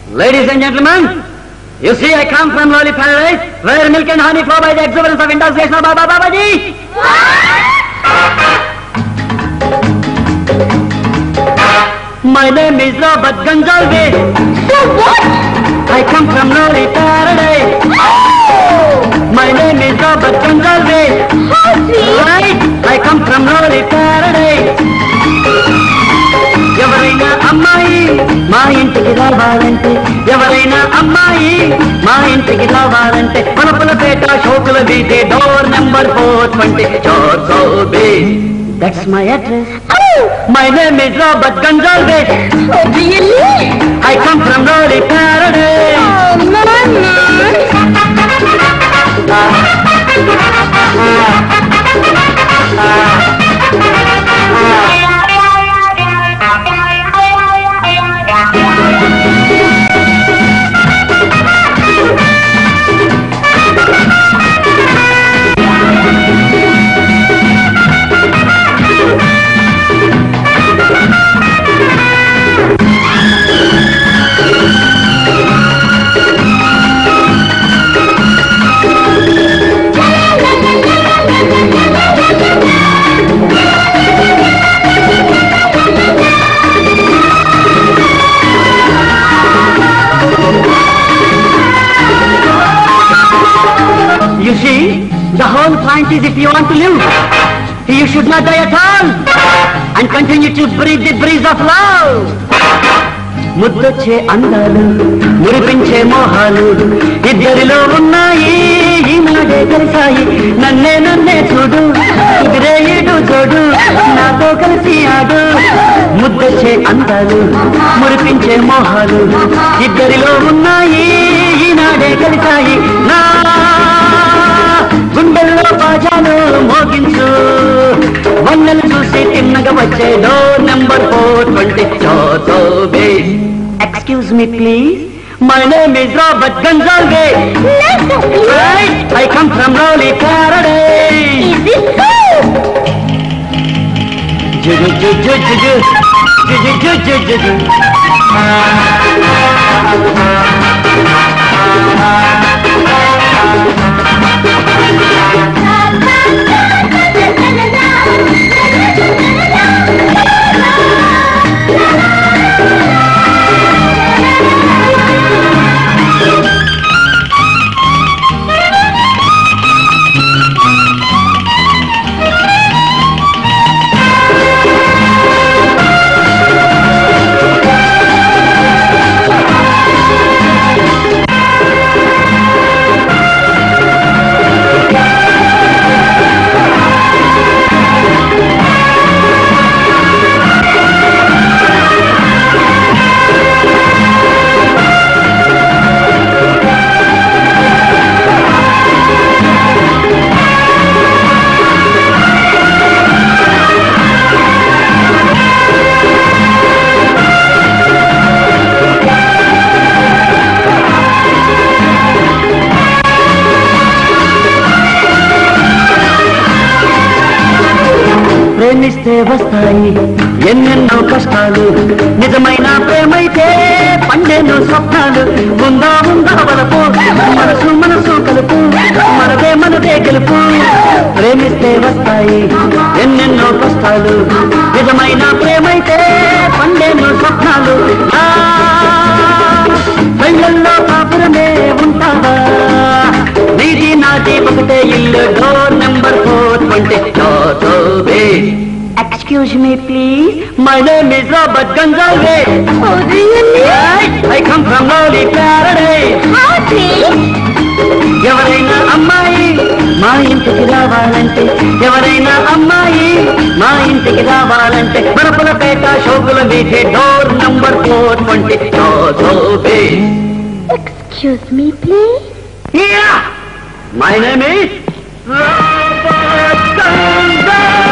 Ladies and gentlemen, you see I come from Lolly Paradise, where milk and honey flow by the exuberance of intoxication of Baba Babaji. My name is Robert Gonzalez. So what? I come from Lolly Paradise. My name is Robert Gonzalez. How sweet. Right? I come from Lolly Paradise. ఎవరైనా అమ్మాయి మా ఇంటికి రావాలంటే ఎవరైనా అమ్మాయి మా ఇంటికి రావాలంటే పలపలపేట షోకుల వీధి door number 420 That's my address. My name is Robert Gonzalez. Oh, really? I come from Lolly Paradise. You see, the whole point is if you want to live, you should not die at all and continue to breathe the breeze of love. ముద్దొచ్చే అందాలు మురిపించే మోహాలు ఇద్దరిలో ఉన్నాయి ఈనాడే కలిసాయి నన్నే చూడు ఇదిరే ఏడు చూడు నాతో కలిసి ఆడు ముద్దొచ్చే అందాలు మురిపించే మోహాలు ఇద్దరిలో ఉన్నాయి ఈనాడే కలిసాయి నా గుండెల్లో బాజాను మోగించు వన్నెలు చూసి తిన్నగా వచ్చే door number 420 Excuse me please, my name is Robert Gonzalez. Right? I come from Lolly Paradise. Is it so? ప్రేమిస్తే వస్తాయి ఎన్నెన్నో కష్టాలు నిజమైన ప్రేమైతే పండెన్నో స్వప్నాలు ఉందా వలపు మనసు కలుపు మనదే గెలుపు ప్రేమిస్తే వస్తాయి ఎన్నెన్నో కష్టాలు నిజమైన ప్రేమైతే పండెన్నో స్వప్నాలు కళ్ళల్లో కాపురమే ఉంటావా నీది నాది ఒకటే ఇల్లు door number 420 Excuse me please, my name is Robert Gonzalez. Oh, really? Right? I come from Lolly Paradise. How sweet. ఎవరైనా అమ్మాయి మా ఇంటికి రావాలంటే ఎవరైనా అమ్మాయి మా ఇంటికి రావాలంటే బరపలపేట షోకుల వీధి door number 420 Excuse me please. Yeah, my name is Robert Gonzalez.